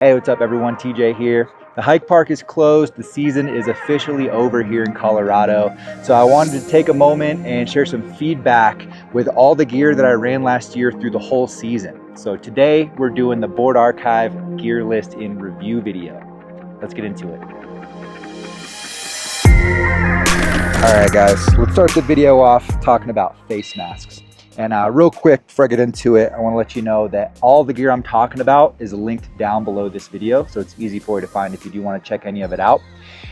Hey, what's up everyone? TJ here. The hike park is closed. The season is officially over here in Colorado. So I wanted to take a moment and share some feedback with all the gear that I ran last year through the whole season. So today we're doing the Board Archive gear list in review video. Let's get into it. All right guys, let's start the video off talking about face masks. And real quick, before I get into it, I want to let you know that all the gear I'm talking about is linked down below this video, so it's easy for you to find if you do want to check any of it out.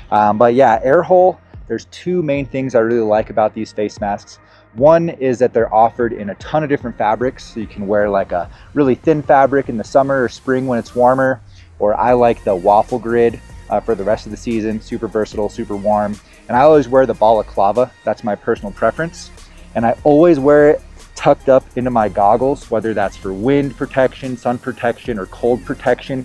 But yeah, air hole, there's two main things I really like about these face masks. One is that they're offered in a ton of different fabrics, so you can wear like a really thin fabric in the summer or spring when it's warmer, or I like the waffle grid for the rest of the season. Super versatile, super warm. And I always wear the balaclava, that's my personal preference. And I always wear it tucked up into my goggles, whether that's for wind protection, sun protection, or cold protection.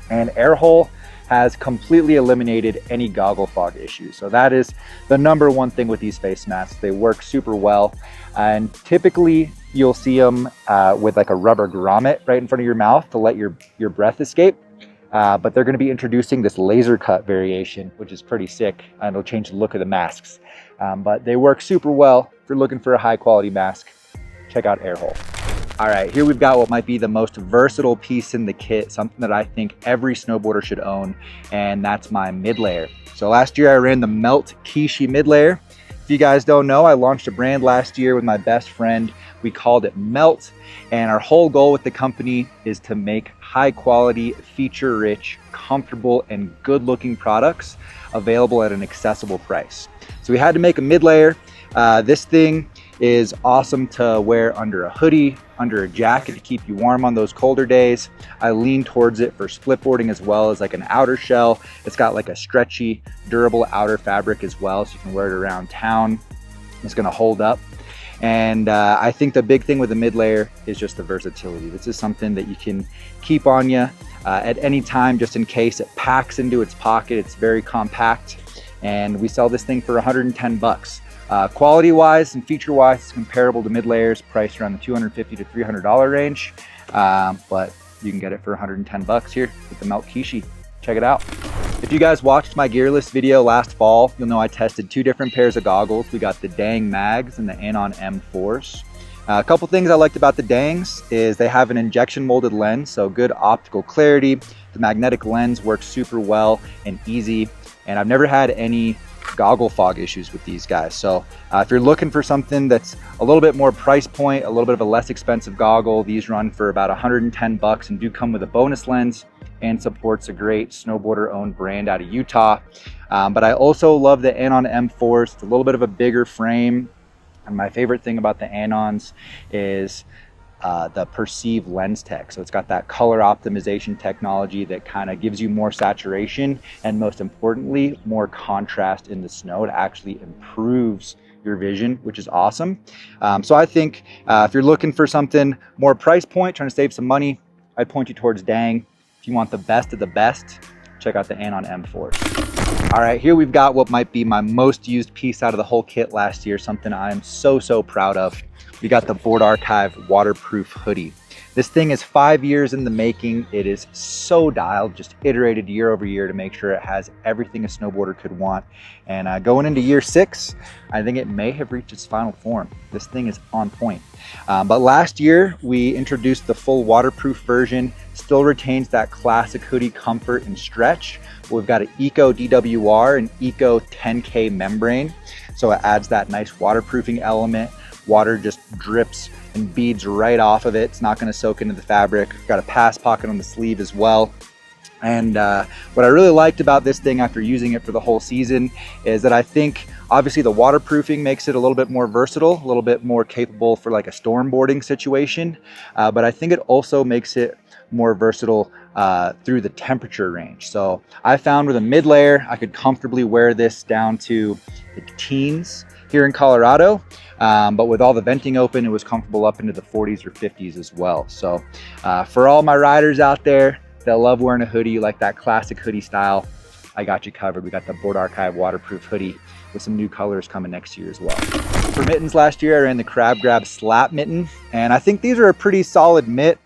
And air hole has completely eliminated any goggle fog issues. So that is the number one thing with these face masks. They work super well. And typically you'll see them with like a rubber grommet right in front of your mouth to let your breath escape. But they're going to be introducing this laser cut variation, which is pretty sick, and it'll change the look of the masks. But they work super well if you're looking for a high quality mask. Check out air hole. All right, here we've got what might be the most versatile piece in the kit, something that I think every snowboarder should own, and that's my Midlayer. So last year I ran the Melt Kishi Midlayer. If you guys don't know, I launched a brand last year with my best friend. We called it Melt, and our whole goal with the company is to make high quality, feature rich, comfortable, and good looking products available at an accessible price. So we had to make a Midlayer. This thing is awesome to wear under a hoodie, under a jacket to keep you warm on those colder days. I lean towards it for splitboarding as well as like an outer shell. It's got like a stretchy, durable outer fabric as well, so you can wear it around town. It's gonna hold up. And I think the big thing with the Midlayer is just the versatility. This is something that you can keep on you at any time, just in case. It packs into its pocket. It's very compact. And we sell this thing for 110 bucks. Quality wise and feature wise, it's comparable to Midlayers, priced around the $250 to $300 range. But you can get it for 110 bucks here with the Melt Kishi. Check it out. If you guys watched my gear list video last fall, you'll know I tested two different pairs of goggles. We got the Dang Mags and the Anon M4s. A couple things I liked about the Dangs is they have an injection molded lens, so good optical clarity. The magnetic lens works super well and easy, and I've never had any goggle fog issues with these guys. So if you're looking for something that's a little bit more price point, a little bit of a less expensive goggle, these run for about 110 bucks and do come with a bonus lens and supports a great snowboarder owned brand out of Utah. But I also love the Anon M4s. It's a little bit of a bigger frame. And my favorite thing about the Anons is the perceived lens tech. So it's got that color optimization technology that kind of gives you more saturation and, most importantly, more contrast in the snow. It actually improves your vision, which is awesome. So I think if you're looking for something more price point, trying to save some money, I'd point you towards Dang. If you want the best of the best, check out the Anon M4s. All right, here we've got what might be my most used piece out of the whole kit last year, something I'm so proud of. We got the Board Archive waterproof hoodie. This thing is 5 years in the making. It is so dialed, just iterated year over year to make sure it has everything a snowboarder could want. And going into year 6, I think it may have reached its final form. This thing is on point. But last year, we introduced the full waterproof version. Still retains that classic hoodie comfort and stretch. We've got an Eco DWR and Eco 10K membrane. So it adds that nice waterproofing element. Water just drips and beads right off of it. It's not going to soak into the fabric. Got a pass pocket on the sleeve as well. And what I really liked about this thing after using it for the whole season is that I think obviously the waterproofing makes it a little bit more versatile, a little bit more capable for like a stormboarding situation. But I think it also makes it more versatile through the temperature range. So I found with a Midlayer, I could comfortably wear this down to the teens here in Colorado. But with all the venting open, it was comfortable up into the 40s or 50s as well. So for all my riders out there that love wearing a hoodie, like that classic hoodie style, I got you covered. We got the Board Archive waterproof hoodie with some new colors coming next year as well. For mittens last year, I ran the Crab Grab Slap mitten, and I think these are a pretty solid mitt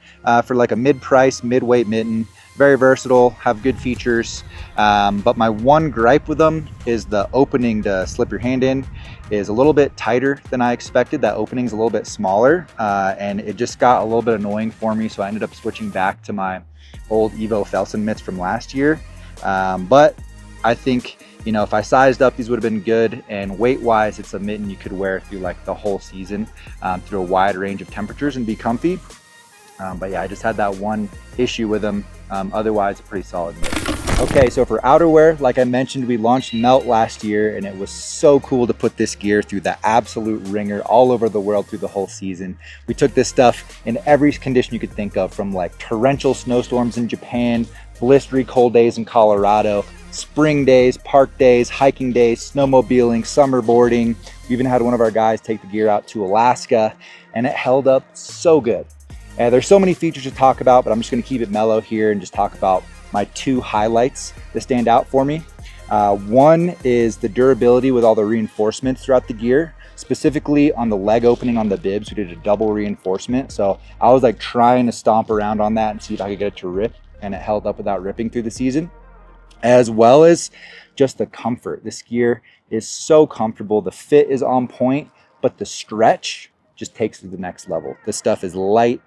for like a mid-price, mid-weight mitten. very versatile, have good features. But my one gripe with them is the opening to slip your hand in is a little bit tighter than I expected. That opening's a little bit smaller, and it just got a little bit annoying for me. So I ended up switching back to my old Evo Felsen mitts from last year. But I think, you know, if I sized up, these would have been good. And weight wise, it's a mitten you could wear through like the whole season, through a wide range of temperatures and be comfy. But yeah, I just had that one issue with them. Otherwise, a pretty solid mitt. Okay, so for outerwear, like I mentioned, we launched Melt last year, and it was so cool to put this gear through the absolute ringer all over the world through the whole season. We took this stuff in every condition you could think of, from like torrential snowstorms in Japan, blistery cold days in Colorado, spring days, park days, hiking days, snowmobiling, summer boarding. We even had one of our guys take the gear out to Alaska, and it held up so good. There's so many features to talk about, but I'm just gonna keep it mellow here and just talk about my two highlights that stand out for me. One is the durability with all the reinforcements throughout the gear, specifically on the leg opening on the bibs. We did a double reinforcement. So I was like trying to stomp around on that and see if I could get it to rip, and it held up without ripping through the season. As well as just the comfort. This gear is so comfortable. The fit is on point, but the stretch just takes it to the next level. This stuff is light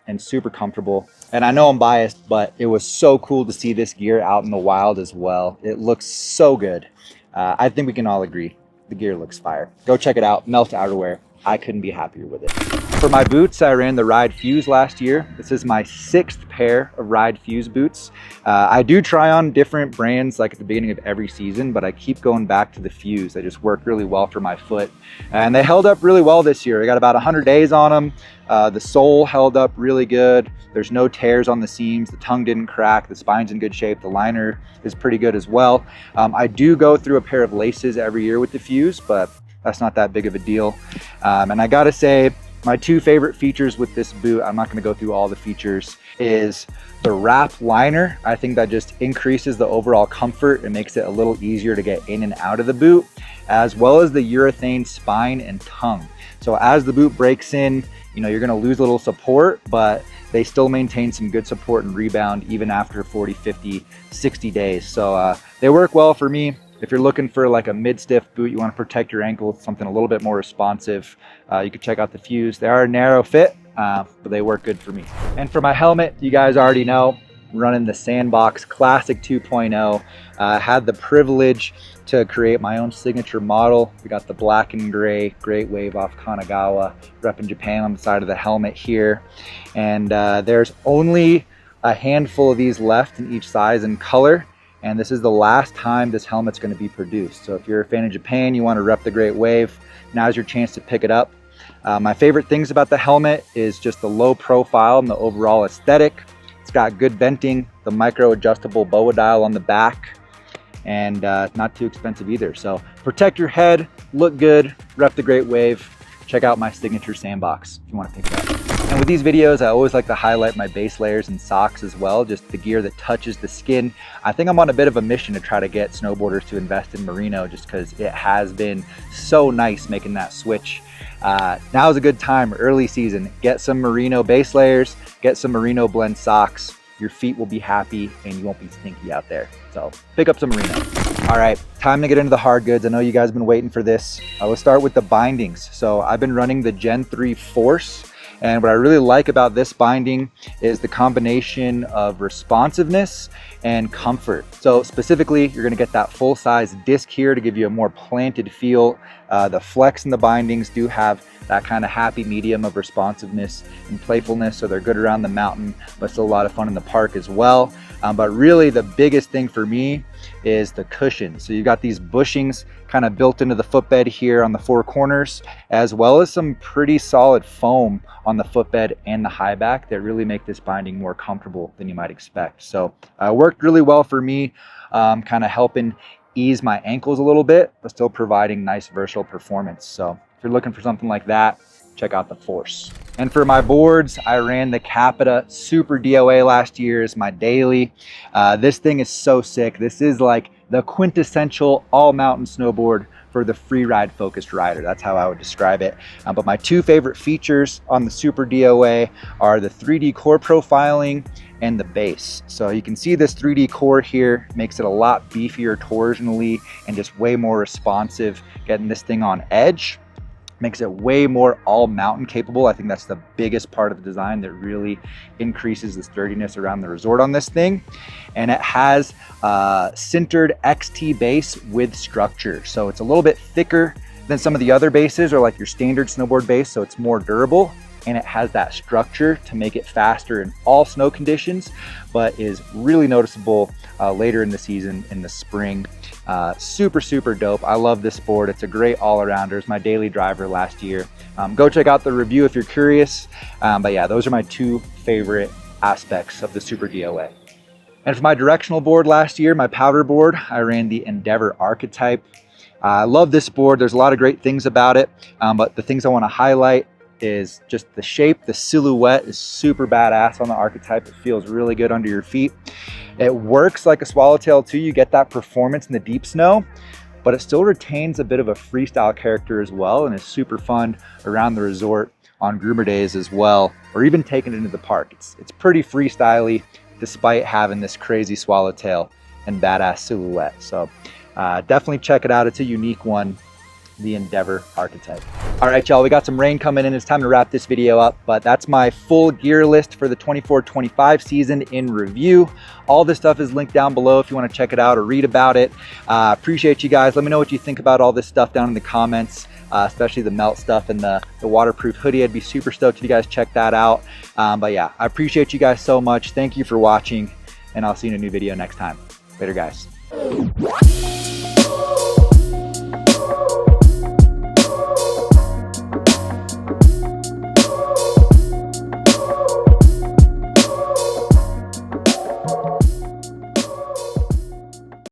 and super comfortable. And I know I'm biased, but it was so cool to see this gear out in the wild as well. It looks so good. I think we can all agree the gear looks fire. Go check it out, Melt Outerwear. I couldn't be happier with it. For my boots, I ran the Ride Fuse last year. This is my 6th pair of Ride Fuse boots. I do try on different brands like at the beginning of every season, but I keep going back to the Fuse. They just work really well for my foot. And they held up really well this year. I got about 100 days on them. The sole held up really good. There's no tears on the seams. The tongue didn't crack. The spine's in good shape. The liner is pretty good as well. I do go through a pair of laces every year with the Fuse, but that's not that big of a deal. And I gotta say, my two favorite features with this boot, I'm not gonna go through all the features, is the wrap liner. I think that just increases the overall comfort and makes it a little easier to get in and out of the boot, as well as the urethane spine and tongue. So as the boot breaks in, you know, you're gonna lose a little support, but they still maintain some good support and rebound even after 40, 50, 60 days. So they work well for me. If you're looking for like a mid-stiff boot, you want to protect your ankle, something a little bit more responsive, you can check out the Fuse. They are a narrow fit, but they work good for me. And for my helmet, you guys already know, I'm running the Sandbox Classic 2.0. Had the privilege to create my own signature model. We got the black and gray Great Wave off Kanagawa, repping Japan on the side of the helmet here. And there's only a handful of these left in each size and color. And this is the last time this helmet's going to be produced. So if you're a fan of Japan, you want to rep the Great Wave, now's your chance to pick it up. My favorite things about the helmet is just the low profile and the overall aesthetic. It's got good venting, the micro adjustable boa dial on the back, and not too expensive either. So protect your head, look good, rep the Great Wave. Check out my signature Sandbox if you want to pick it up. And with these videos, I always like to highlight my base layers and socks as well, just the gear that touches the skin. I think I'm on a bit of a mission to try to get snowboarders to invest in merino, just because it has been so nice making that switch. Now is a good time, early season. Get some merino base layers, get some merino blend socks. Your feet will be happy and you won't be stinky out there. So pick up some merino. All right, time to get into the hard goods. I know you guys have been waiting for this. Let's start with the bindings. So I've been running the Gen 3 Force. And what I really like about this binding is the combination of responsiveness and comfort. So specifically, you're gonna get that full-size disc here to give you a more planted feel. The flex in the bindings do have that kind of happy medium of responsiveness and playfulness, so they're good around the mountain, but still a lot of fun in the park as well. But really the biggest thing for me is the cushion. So you've got these bushings kind of built into the footbed here on the four corners, as well as some pretty solid foam on the footbed and the high back that really make this binding more comfortable than you might expect. So it worked really well for me, kind of helping ease my ankles a little bit, but still providing nice versatile performance. So if you're looking for something like that, check out the Force. And for my boards, I ran the Capita Super DOA last year as my daily. This thing is so sick. This is like the quintessential all mountain snowboard for the free ride focused rider. That's how I would describe it. But my two favorite features on the Super DOA are the 3D core profiling and the base. So you can see this 3D core here makes it a lot beefier torsionally and just way more responsive, getting this thing on edge. Makes it way more all mountain capable. I think that's the biggest part of the design that really increases the sturdiness around the resort on this thing. And it has sintered XT base with structure. So it's a little bit thicker than some of the other bases or like your standard snowboard base. So it's more durable and it has that structure to make it faster in all snow conditions, but is really noticeable later in the season in the spring. Super dope. I love this board. It's a great all-arounder. It's my daily driver last year. Go check out the review if you're curious. But yeah, those are my two favorite aspects of the Super DOA. And for my directional board last year, my powder board, I ran the Endeavor Archetype. I love this board. There's a lot of great things about it, but the things I want to highlight is just the shape. The silhouette is super badass on the Archetype. It feels really good under your feet. It works like a swallowtail too. You get that performance in the deep snow, but it still retains a bit of a freestyle character as well, and is super fun around the resort on groomer days as well, or even taking it into the park. It's pretty freestyly despite having this crazy swallowtail and badass silhouette. So definitely check it out. It's a unique one, the Endeavor Archetype. All right, y'all, we got some rain coming in. It's time to wrap this video up, but that's my full gear list for the 24-25 season in review. All this stuff is linked down below if you want to check it out or read about it. Appreciate you guys. Let me know what you think about all this stuff down in the comments, especially the melt stuff and the waterproof hoodie. I'd be super stoked if you guys check that out. But yeah, I appreciate you guys so much. Thank you for watching, and I'll see you in a new video next time. Later, guys.